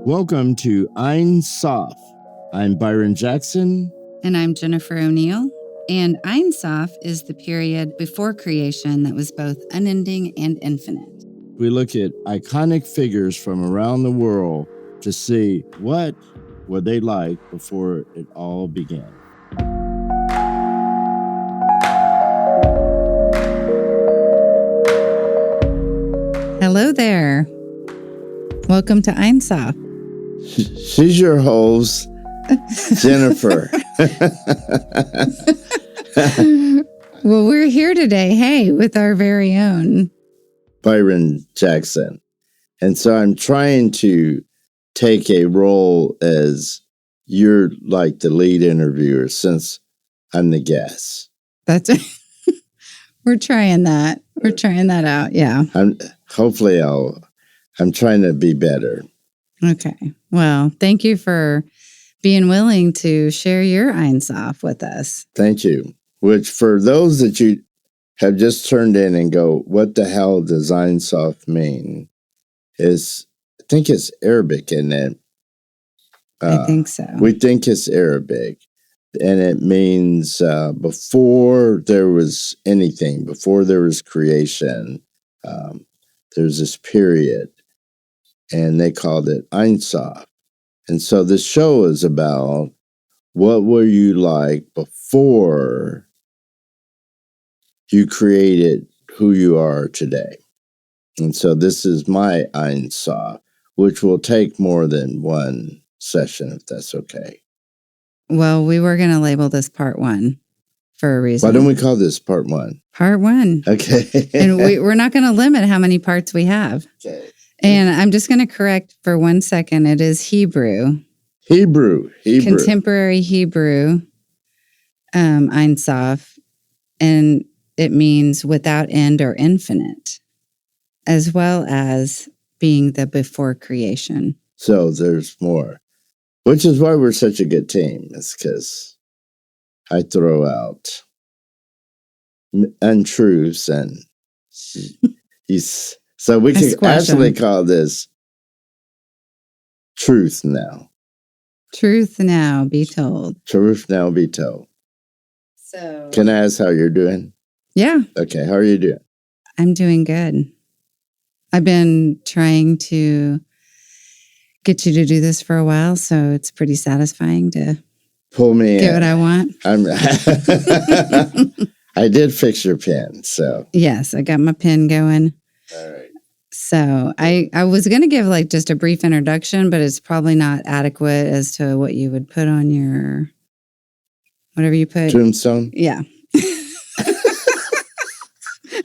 Welcome to Ein Sof. I'm Byron Jackson. And I'm Jennifer O'Neill. And Ein Sof is the period before creation that was both unending and infinite. We look at iconic figures from around the world to see what were they like before it all began. Hello there. Welcome to Ein Sof. She's your host, Jennifer. Well, we're here today, hey, with our very own Byron Jackson. And so I'm trying to take a role as you're like the lead interviewer since I'm the guest. That's we're trying that. We're trying that out, yeah. I'm trying to be better. Okay. Well, thank you for being willing to share your Ein Sof with us. Thank you. Which for those that you have just turned in and go, what the hell does Ein Sof mean? I think it's Arabic, isn't it? I think so. We think it's Arabic. And it means before there was anything, before there was creation, there's this period. And they called it Ein Sof. And so the show is about what were you like before you created who you are today. And so this is my Ein Sof, which will take more than one session, if that's okay. Well, we were going to label this part one for a reason. Why don't we call this part one? Part one. Okay. And we're not going to limit how many parts we have. Okay. And I'm just going to correct for 1 second. It is Hebrew. Hebrew. Contemporary Hebrew, Ein Sof. And it means without end or infinite, as well as being the before creation. So there's more, which is why we're such a good team. It's because I throw out untruths and so we could actually call this Truth Now. Truth now be told. Truth now be told. So, can I ask how you're doing? Yeah. Okay, how are you doing? I'm doing good. I've been trying to get you to do this for a while, so it's pretty satisfying to pull me get what I want. I did fix your pen, so. Yes, I got my pen going. All right. So I was going to give like just a brief introduction, but it's probably not adequate as to what you would put on your, whatever you put. Tombstone? Yeah. I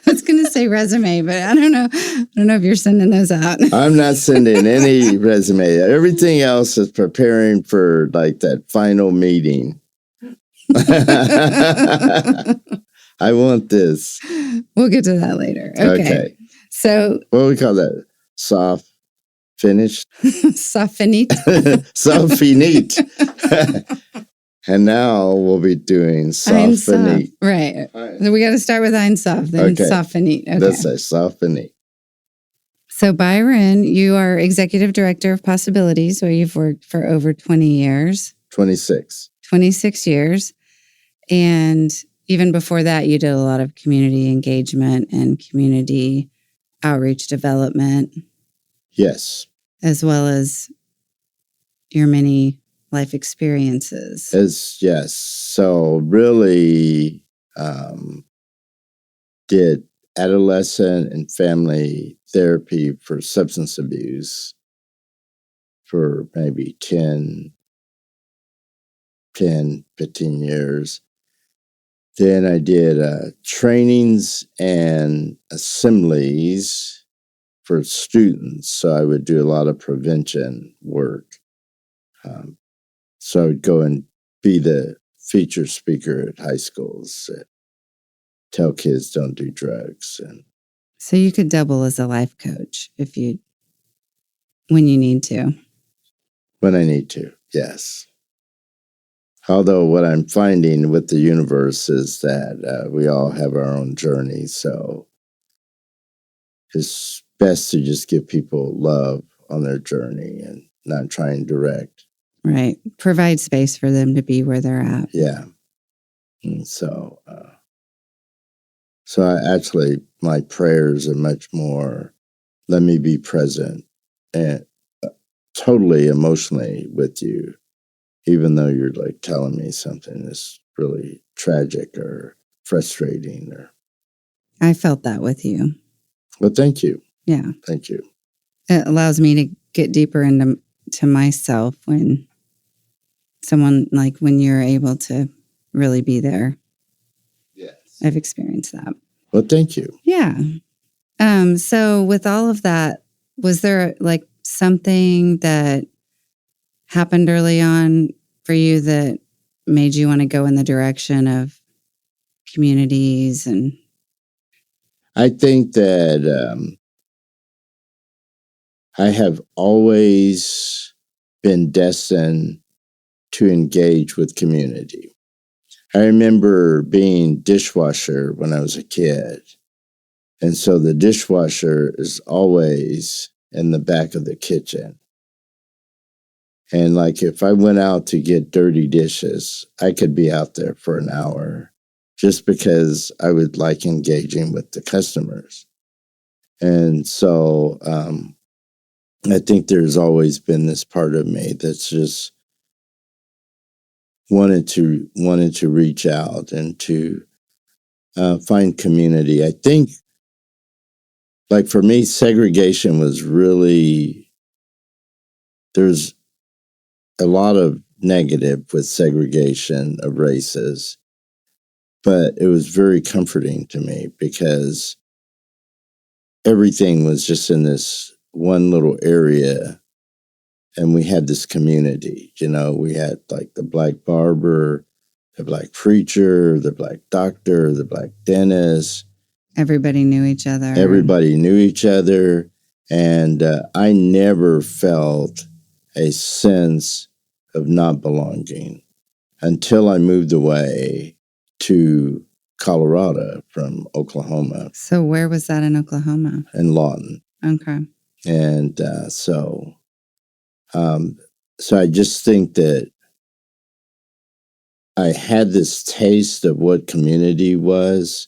was going to say resume, but I don't know. I don't know if you're sending those out. I'm not sending any resume. Everything else is preparing for like that final meeting. I want this. We'll get to that later. Okay. So what do we call that? Soft finish? Soft finite. Soft finite. And now we'll be doing soft finite. Right. So we got to start with Ein Sof, then soft finite. Okay. Let's say soft finite. So Byron, you are Executive Director of Possibilities, where you've worked for over 20 years. 26. 26 years. And even before that, you did a lot of community engagement and community outreach development. Yes. As well as your many life experiences. Yes. So really did adolescent and family therapy for substance abuse for maybe 10, 15 years. Then I did trainings and assemblies for students. So I would do a lot of prevention work. So I would go and be the feature speaker at high schools, tell kids don't do drugs. And so you could double as a life coach when you need to. When I need to, yes. Although what I'm finding with the universe is that we all have our own journey. So it's best to just give people love on their journey and not try and direct. Right. Provide space for them to be where they're at. Yeah. And so I actually, my prayers are much more, let me be present and totally emotionally with you, even though you're like telling me something that's really tragic or frustrating. Or I felt that with you. well, thank you. Yeah. Thank you. It allows me to get deeper into myself when someone, like when you're able to really be there. Yes. I've experienced that. Well, thank you. Yeah. So with all of that, was there like something that happened early on for you that made you want to go in the direction of communities? And I think that I have always been destined to engage with community. I remember being dishwasher when I was a kid. And so the dishwasher is always in the back of the kitchen. And like if I went out to get dirty dishes, I could be out there for an hour just because I would like engaging with the customers. And so I think there's always been this part of me that's just wanted to reach out and to find community. I think, like for me, segregation was really, there's a lot of negative with segregation of races, but it was very comforting to me because everything was just in this one little area. And we had this community, you know, we had like the black barber, the black preacher, the black doctor, the black dentist. everybody knew each other. Everybody knew each other. And I never felt a sense of not belonging until I moved away to Colorado from Oklahoma. So where was that in Oklahoma? In Lawton. Okay. And so I just think that I had this taste of what community was,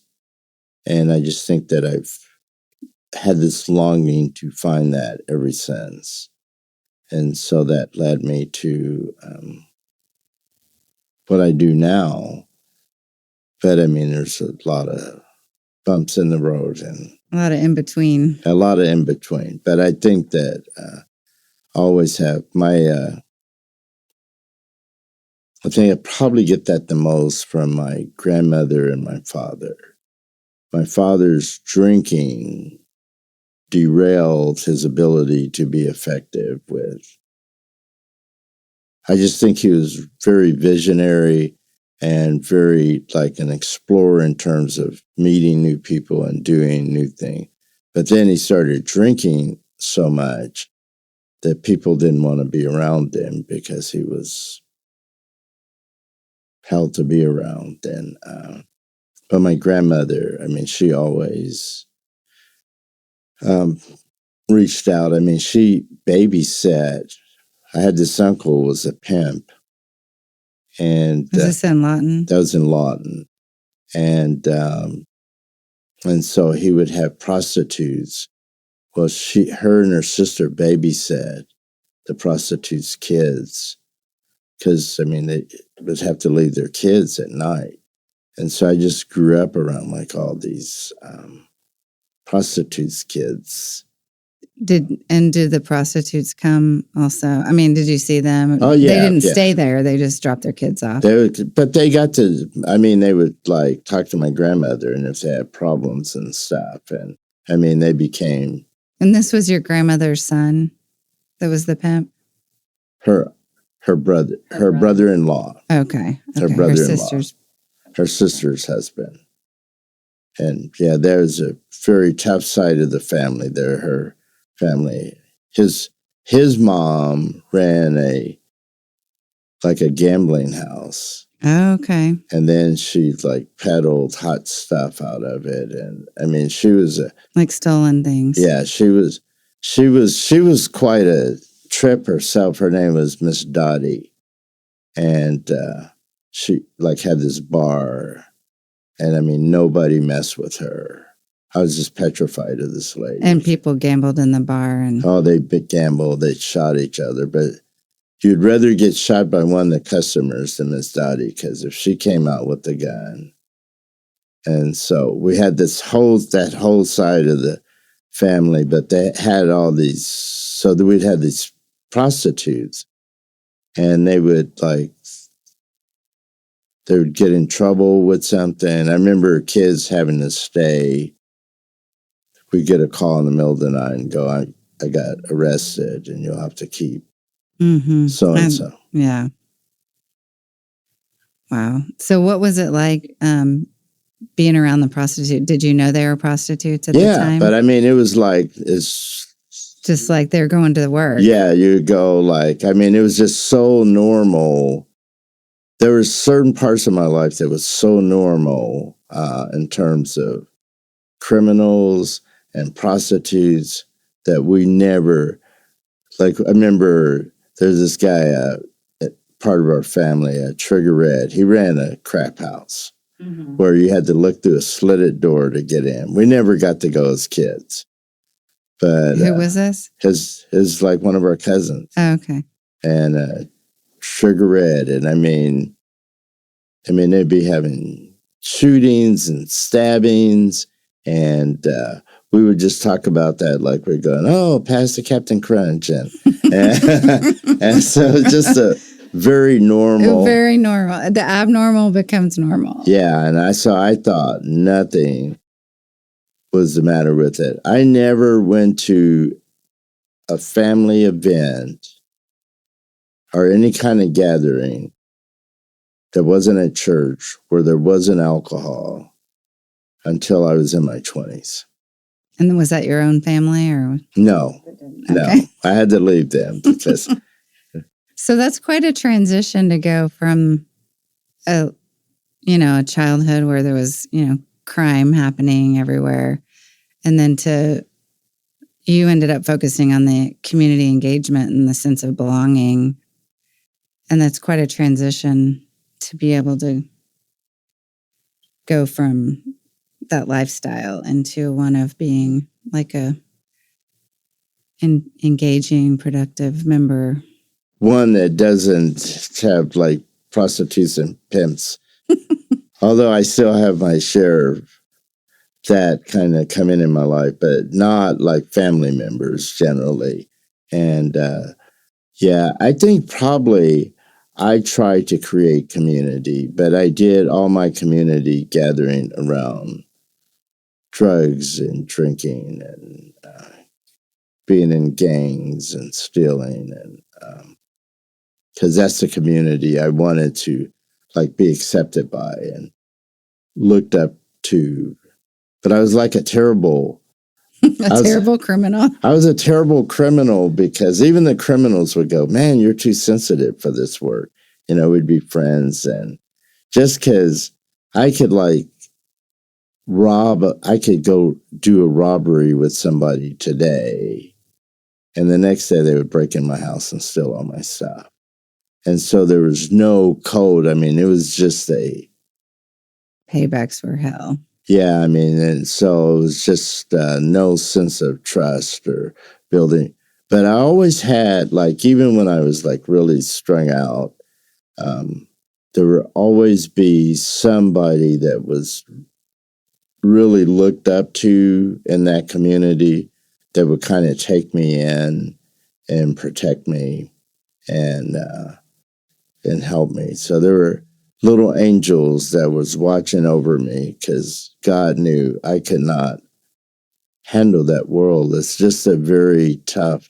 and I just think that I've had this longing to find that ever since. And so that led me to what I do now. But I mean, there's a lot of bumps in the road and a lot of in between. A lot of in between. But I think that I always have my I think I probably get that the most from my grandmother and my father. My father's drinking derailed his ability to be effective with. I just think he was very visionary and very like an explorer in terms of meeting new people and doing new things. But then he started drinking so much that people didn't want to be around him because he was hell to be around. And but my grandmother, I mean, she always reached out. I mean, she babysat. I had this uncle who was a pimp, and Was this in Lawton? That was in Lawton, and so he would have prostitutes. Well, her and her sister babysat the prostitutes' kids because I mean they would have to leave their kids at night. And so I just grew up around like all these prostitutes' kids. Did the prostitutes come also? I mean, did you see them? Oh, yeah. They didn't stay there. They just dropped their kids off. But they got to, I mean, they would like talk to my grandmother and if they had problems and stuff. And I mean, they became. And this was your grandmother's son that was the pimp? Her brother-in-law. Okay. Her brother-in-law. Her sister's husband. And yeah, there's a very tough side of the family there. Her family, his mom ran a gambling house. Oh, okay. And then she like peddled hot stuff out of it. And I mean, she was like stolen things. Yeah, she was quite a trip herself, her name was Miss Dottie. And she like had this bar. And I mean, nobody messed with her. I was just petrified of this lady. And people gambled in the bar. And oh, they gambled. They shot each other. But you'd rather get shot by one of the customers than Miss Dottie, because if she came out with the gun. And so we had that whole side of the family, but they had all these, so that we'd have these prostitutes, and they would get in trouble with something. I remember kids having to stay. We'd get a call in the middle of the night and go, I got arrested and you'll have to keep so and so. Yeah. Wow. So what was it like being around the prostitute? Did you know they were prostitutes at the time? Yeah, but I mean, it was it's just like they're going to work. Yeah, you go it was just so normal. There were certain parts of my life that was so normal in terms of criminals and prostitutes that we never, I remember there's this guy, part of our family, Trigger Red. He ran a crap house where you had to look through a slitted door to get in. We never got to go as kids. But who was this? His like one of our cousins. Oh, okay. And Sugar Red, and I mean they'd be having shootings and stabbings, and we would just talk about that like we're going, oh, pass the Captain Crunch, and so just a very normal. Very normal. The abnormal becomes normal. Yeah, and I thought nothing was the matter with it. I never went to a family event or any kind of gathering that wasn't at church where there wasn't alcohol until I was in my 20s. And then was that your own family or? No, no. I had to leave them because. So that's quite a transition to go from a childhood where there was, crime happening everywhere. And then you ended up focusing on the community engagement and the sense of belonging. And that's quite a transition to be able to go from that lifestyle into one of being like an engaging, productive member. One that doesn't have like prostitutes and pimps. Although I still have my share of that kind of come in my life, but not like family members generally. And I think probably I tried to create community, but I did all my community gathering around drugs and drinking and being in gangs and stealing, and because that's the community I wanted to be accepted by and looked up to. But I was like a terrible criminal. I was a terrible criminal because even the criminals would go, man, you're too sensitive for this work. We'd be friends. And just because I could I could go do a robbery with somebody today, and the next day they would break in my house and steal all my stuff. And so there was no code. I mean, it was just paybacks were hell. Yeah, I mean, and so it was just no sense of trust or building. But I always had, even when I was really strung out, there would always be somebody that was really looked up to in that community that would kind of take me in and protect me and help me. So there were little angels that was watching over me because God knew I could not handle that world. It's just a very tough.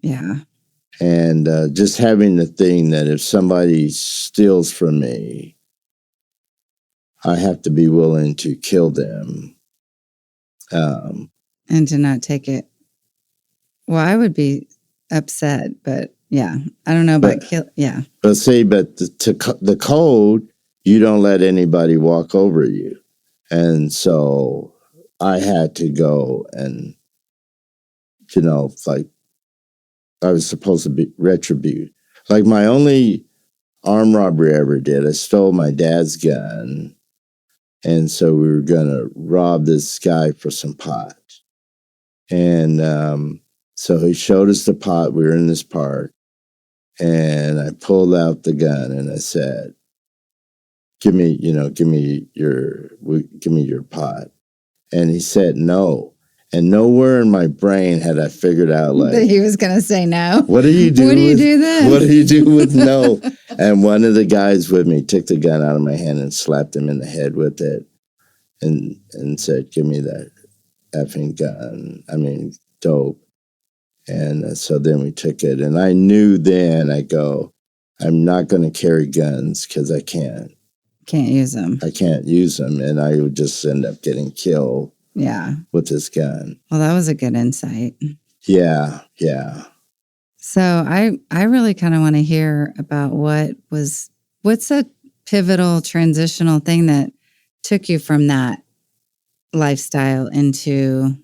Yeah. And just having the thing that if somebody steals from me, I have to be willing to kill them. And to not take it. Well, I would be upset, but yeah, I don't know about kill. Yeah. But the code, you don't let anybody walk over you. And so I had to go and, I was supposed to be retribute. Like my only armed robbery I ever did, I stole my dad's gun. And so we were going to rob this guy for some pot. And so he showed us the pot. We were in this park. And I pulled out the gun and I said, give me your pot. And he said no. And nowhere in my brain had I figured out, like, that he was going to say no. What do you do? What do you do then? What do you do with no? And one of the guys with me took the gun out of my hand and slapped him in the head with it, and said, "Give me that effing gun. I mean, dope." And so then we took it, and I knew then. I go, I'm not going to carry guns because I can't. Can't use them. I can't use them, and I would just end up getting killed. Yeah. With this gun. Well, that was a good insight. Yeah. So I really kind of want to hear about what's a pivotal transitional thing that took you from that lifestyle into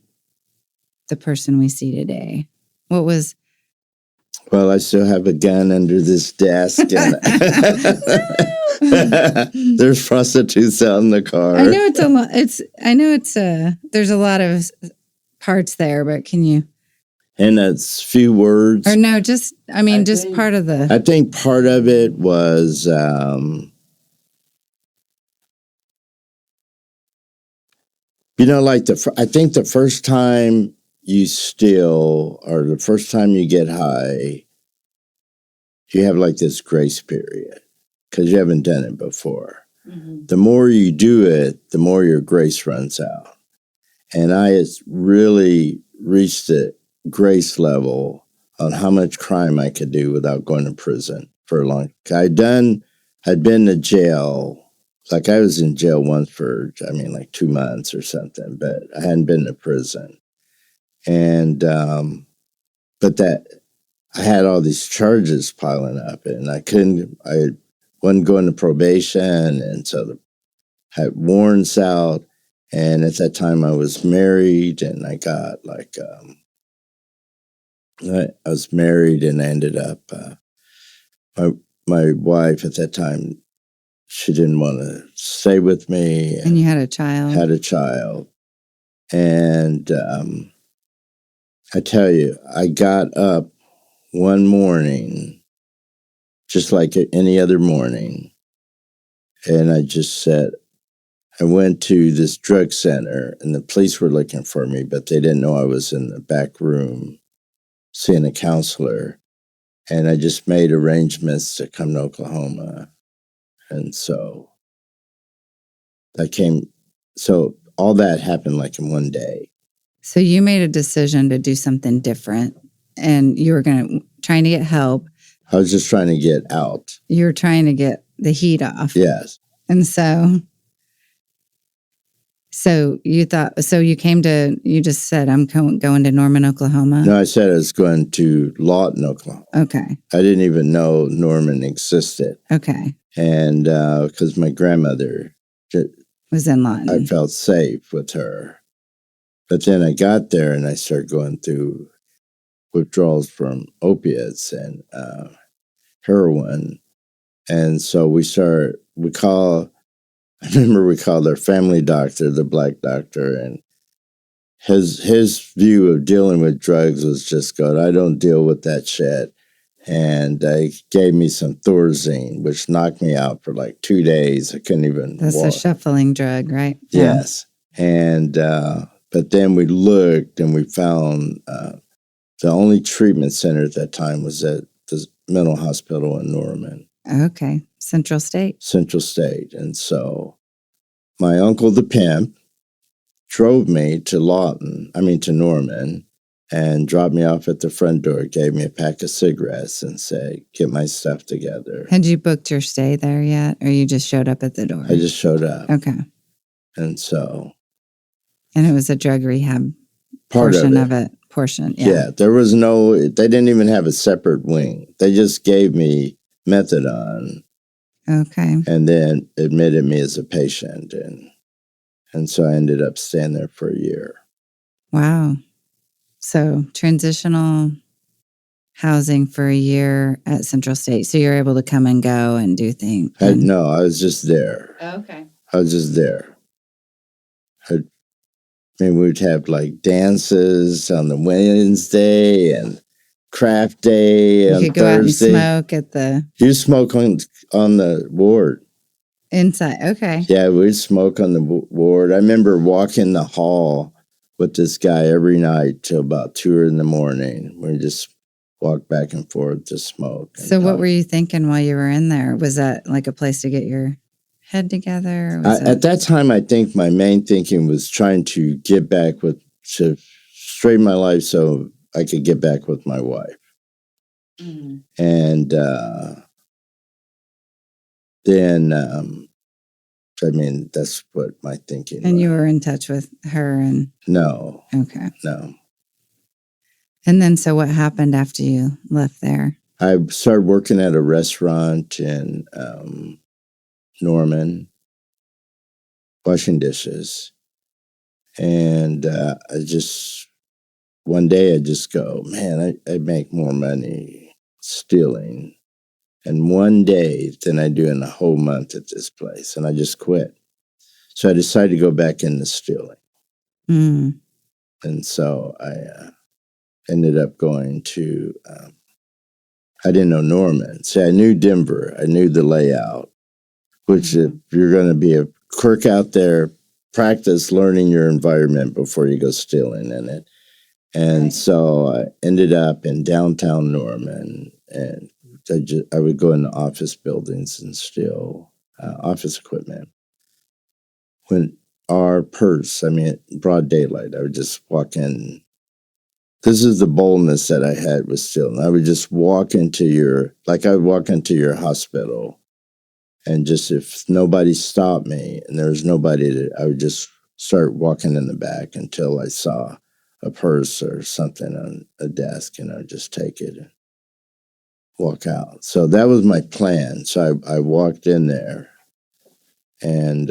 the person we see today. What was? Well, I still have a gun under this desk. And there's prostitutes out in the car. I know it's a lot. There's a lot of parts there, but can you? And it's few words. Or no, just part of the. I think part of it was like I think the first time you steal or the first time you get high, you have like this grace period because you haven't done it before. Mm-hmm. The more you do it, the more your grace runs out. And I had really reached the grace level on how much crime I could do without going to prison for a long time. I'd been to jail. Like I was in jail once for, like 2 months or something, but I hadn't been to prison. And, but that I had all these charges piling up and I wasn't going to probation. And so I had warrants out. And at that time I was married and I got I was married and I ended up, my wife at that time, she didn't want to stay with me. And you had a child. Had a child. And I tell you, I got up one morning, just like any other morning, and I just said, I went to this drug center, and the police were looking for me, but they didn't know I was in the back room seeing a counselor. And I just made arrangements to come to Oklahoma. And so all that happened like in one day. So you made a decision to do something different and you were trying to get help. I was just trying to get out. You were trying to get the heat off. Yes. And so you just said, I'm going to Norman, Oklahoma. No, I said I was going to Lawton, Oklahoma. Okay. I didn't even know Norman existed. Okay. And because my grandmother was in Lawton. I felt safe with her. But then I got there and I started going through withdrawals from opiates and heroin. And so I remember we called our family doctor, the black doctor, and his view of dealing with drugs was just good. I don't deal with that shit. And they gave me some Thorazine, which knocked me out for like 2 days. I couldn't even That's walk. A shuffling drug, right? Yes. Yeah. And but then we looked and we found the only treatment center at that time was at the mental hospital in Norman. Okay. Central State. And so my uncle, the pimp, drove me to Norman, and dropped me off at the front door, gave me a pack of cigarettes and said, get my stuff together. Had you booked your stay there yet? Or you just showed up at the door? I just showed up. Okay. And so. And it was a drug rehab portion of it. Yeah. They didn't even have a separate wing. They just gave me methadone. Okay. And then admitted me as a patient. And so I ended up staying there for a year. Wow. So transitional housing for a year at Central State. So you're able to come and go and do things. No, I was just there. Okay. I was just there. Maybe we'd have like dances on the Wednesday and craft day You on could go Thursday. out and smoke at the You smoke on the ward. inside. Okay. Yeah, we'd smoke on the ward. I remember walking the hall with this guy every night till about 2 in the morning. We just walk back and forth to smoke. So what were you thinking while you were in there? Was that like a place to get your head together? At that time, I think my main thinking was trying to get back to straighten my life so I could get back with my wife. Mm. And then, I mean, that's what my thinking was. And you were in touch with her and... No. Okay. No. And then, so what happened after you left there? I started working at a restaurant in Norman, washing dishes. And one day I just go, man, I make more money stealing in one day than I do in a whole month at this place. And I just quit. So I decided to go back into stealing. Mm. And so I ended up going to, I didn't know Norman. See, I knew Denver. I knew the layout, which if you're going to be a clerk out there, practice learning your environment before you go stealing in it. And so I ended up in downtown Norman, and I would go into office buildings and steal office equipment. When our purse, I mean, broad daylight, I would just walk in. This is the boldness that I had with stealing. I would just walk into I would walk into your hospital, and just if nobody stopped me and there was nobody, I would just start walking in the back until I saw a purse or something on a desk, and I'd just take it and walk out. So that was my plan. So I walked in there, and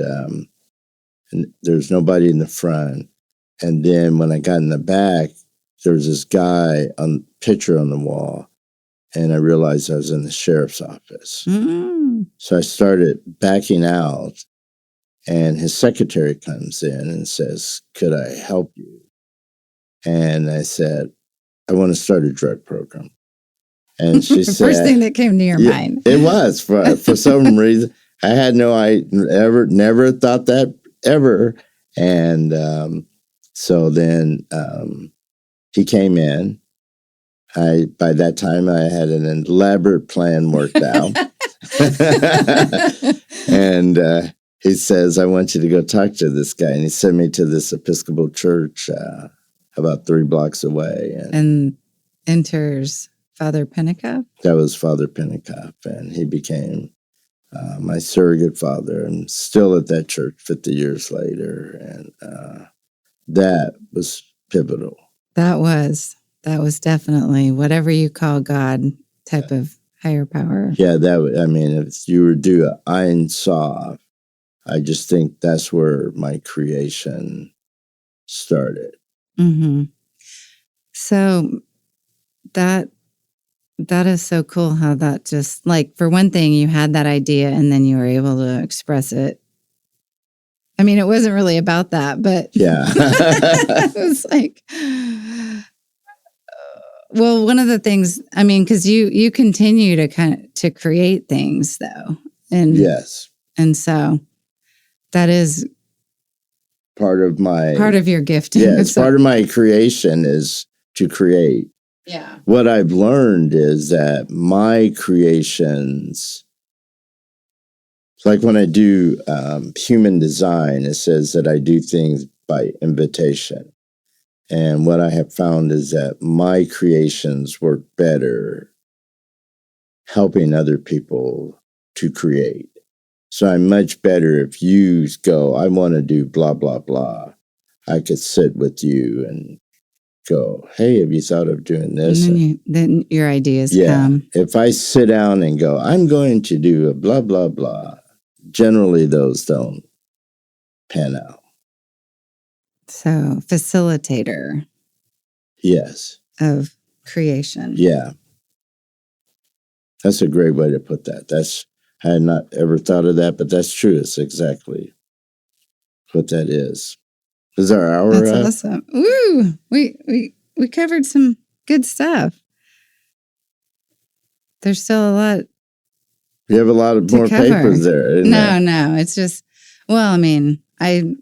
there's nobody in the front. And then when I got in the back, there was this guy picture on the wall, and I realized I was in the sheriff's office. Mm. So I started backing out, and his secretary comes in and says, "Could I help you?" And I said, "I want to start a drug program." And she said, first thing that came to your mind. It was for some reason. I had never thought that ever. And so then he came in. By that time, I had an elaborate plan worked out. And he says, "I want you to go talk to this guy." And he sent me to this Episcopal church about 3 blocks away. And enters Father Pentecost? That was Father Pentecost, and he became my surrogate father. I'm still at that church 50 years later, and that was pivotal. That was definitely whatever you call God type of higher power. Yeah, if you were do an Ein Sof, I just think that's where my creation started. Mm-hmm. So that is so cool how that just, like, for one thing, you had that idea and then you were able to express it. I mean, it wasn't really about that, but yeah, it was like, well, one of the things, I mean, because you continue to create things though, and yes, and so that is part of your gifting. Yeah, it's part of my creation is to create. Yeah. What I've learned is that my creations, like when I do human design, it says that I do things by invitation. And what I have found is that my creations work better helping other people to create. So I'm much better if you go, "I want to do blah, blah, blah." I could sit with you and go, "Hey, have you thought of doing this?" And then your ideas come. If I sit down and go, "I'm going to do a blah, blah, blah," generally those don't pan out. So, facilitator. Yes. Of creation. Yeah. That's a great way to put that. I had not ever thought of that, but that's true. It's exactly what that is. Is our hour That's up? awesome. Woo! We covered some good stuff. There's still a lot. You have a lot of to more cover. papers there. Isn't there? No. It's just, well, I mean, I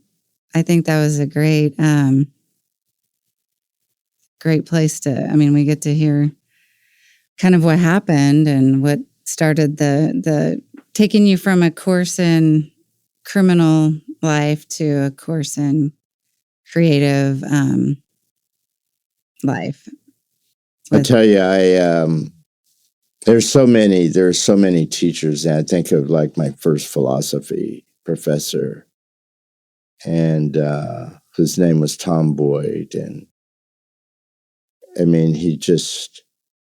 think that was a great place to, I mean, we get to hear kind of what happened and what started the taking you from a course in criminal life to a course in creative life. I tell you, there's so many teachers, and I think of like my first philosophy professor, and his name was Tom Boyd, and I mean,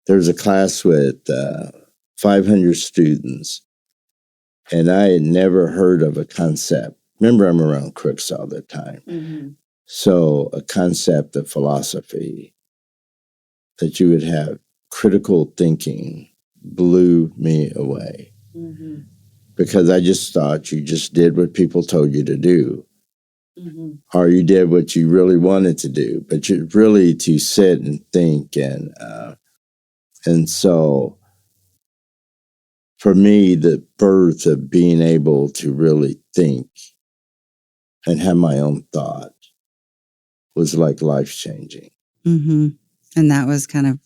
there was a class with 500 students, and I had never heard of a concept. Remember, I'm around crooks all the time. Mm-hmm. So a concept of philosophy that you would have critical thinking blew me away. Mm-hmm. Because I just thought you just did what people told you to do. Mm-hmm. Or you did what you really wanted to do, but you really to sit and think. And so for me, the birth of being able to really think and have my own thought was like life-changing. Mm-hmm. And that was kind of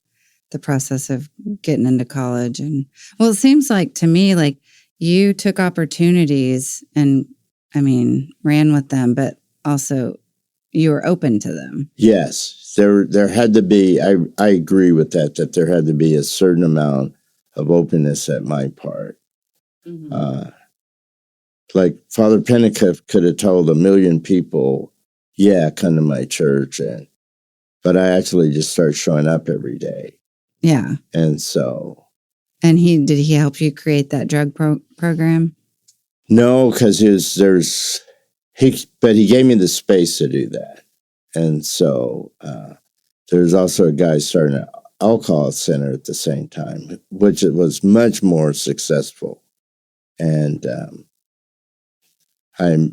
the process of getting into college. And well, it seems like to me, like you took opportunities and, I mean, ran with them, but also you were open to them. Yes, there had to be, I agree with that there had to be a certain amount of openness at my part. Mm-hmm. Like Father Pentecost could have told 1 million people, yeah, come to my church. But I actually just started showing up every day. Yeah. And so. And did he help you create that drug program? No, because but he gave me the space to do that. And so there's also a guy starting an alcohol center at the same time, which it was much more successful. And I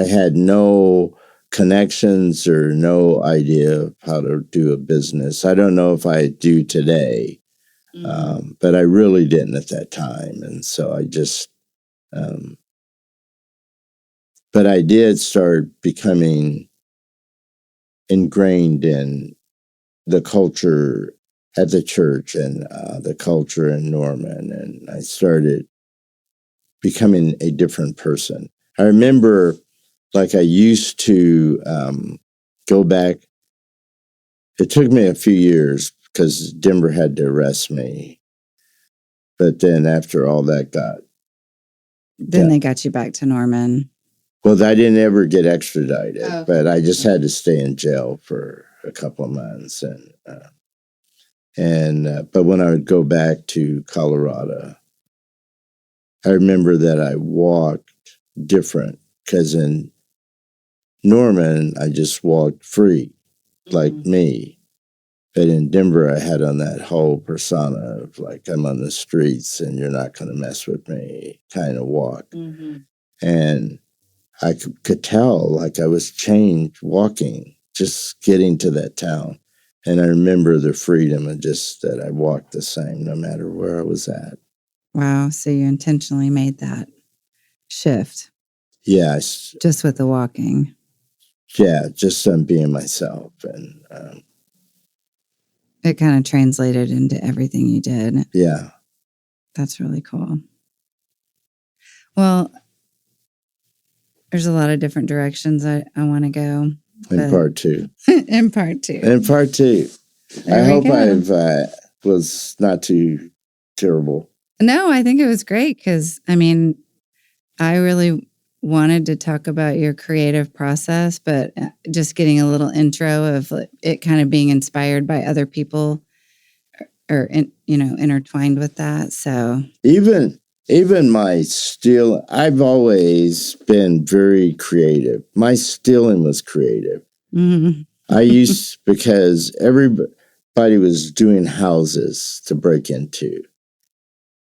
had no connections or no idea of how to do a business. I don't know if I do today, but I really didn't at that time. And so I just, but I did start becoming ingrained in the culture at the church and the culture in Norman. And I started becoming a different person. I remember, like, I used to go back. It took me a few years because Denver had to arrest me. But then after all that they got you back to Norman. Well, I didn't ever get extradited, but I just had to stay in jail for a couple of months. But when I would go back to Colorado, I remember that I walked different because in Norman, I just walked free, like me. But in Denver, I had on that whole persona of like, I'm on the streets and you're not going to mess with me kind of walk. Mm-hmm. And I could tell like I was changed walking, just getting to that town. And I remember the freedom and just that I walked the same no matter where I was at. Wow. So you intentionally made that shift. Yes. Just with the walking. Yeah, just being myself. And it kind of translated into everything you did. Yeah. That's really cool. Well, there's a lot of different directions I want to go. In part two. In part two. In part two. I hope I was not too terrible. No, I think it was great because, I mean, I really wanted to talk about your creative process, but just getting a little intro of it kind of being inspired by other people or intertwined with that. So even my still, I've always been very creative. My stealing was creative. Mm-hmm. because somebody was doing houses to break into.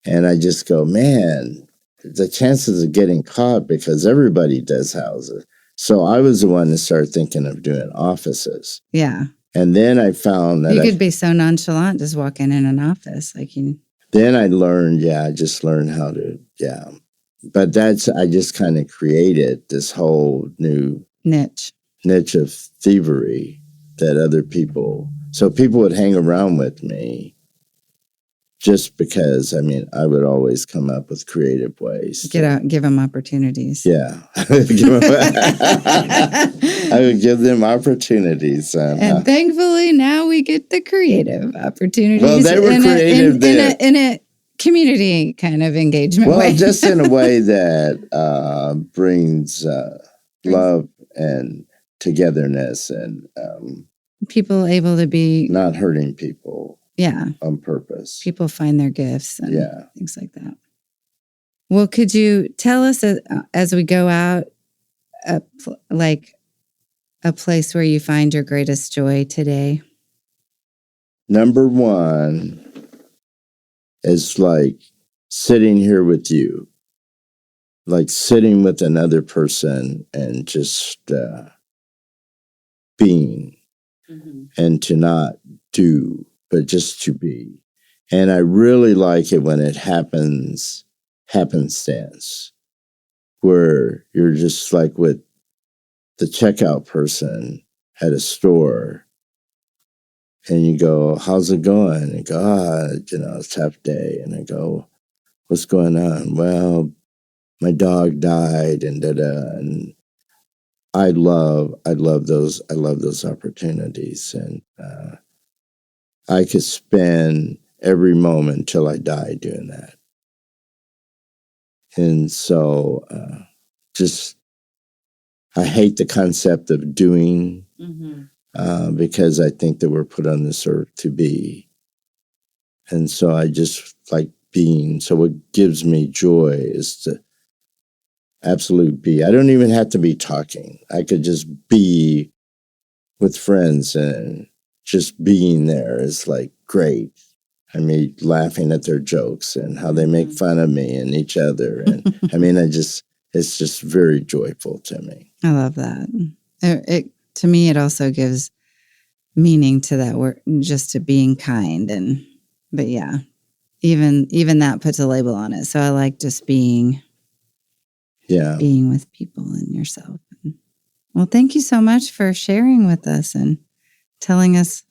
And I just go, man, the chances of getting caught, because everybody does houses. So I was the one to start thinking of doing offices. Yeah. And then I found that you could be so nonchalant just walking in an office. Then I learned, I just learned how to, But I just kind of created this whole new niche of thievery that other people, so people would hang around with me just because, I would always come up with creative ways. Give them opportunities. Yeah. I would give them opportunities. And thankfully now we get the creative opportunities. Well, they were creative in a community kind of engagement way. Well, just in a way that brings love and togetherness and people able to be not hurting people. Yeah. On purpose. People find their gifts and things like that. Well, could you tell us as we go out, a place where you find your greatest joy today? Number one is like sitting here with you, like sitting with another person and just being, and to not do, but just to be. And I really like it when it happenstance, where you're just like with the checkout person at a store, and you go, how's it going? And you go, it's a tough day. And I go, what's going on? Well, my dog died, and and I love those opportunities, and I could spend every moment till I die doing that. And so, I hate the concept of doing, because I think that we're put on this earth to be. And so I just like being. So what gives me joy is to absolutely be. I don't even have to be talking. I could just be with friends, and just being there is like great. Laughing at their jokes and how they make fun of me and each other. And it's just very joyful to me. I love that. To me, it also gives meaning to that word, just to being kind. But yeah, even that puts a label on it. So I like just being with people and yourself. Well, thank you so much for sharing with us and telling us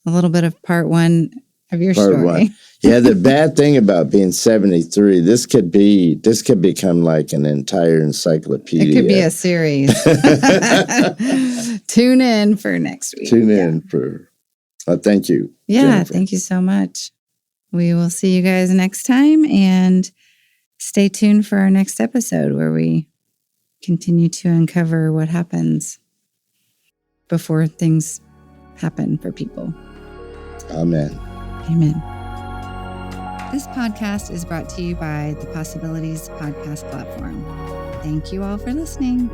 a little bit of part one of your story. Yeah, the bad thing about being 73, this could become like an entire encyclopedia. It could be a series. Tune in for next week. Thank you. Yeah, Jennifer. Thank you so much. We will see you guys next time, and stay tuned for our next episode where we continue to uncover what happens before things happen for people. Amen. Amen. This podcast is brought to you by the Possibilities Podcast platform. Thank you all for listening.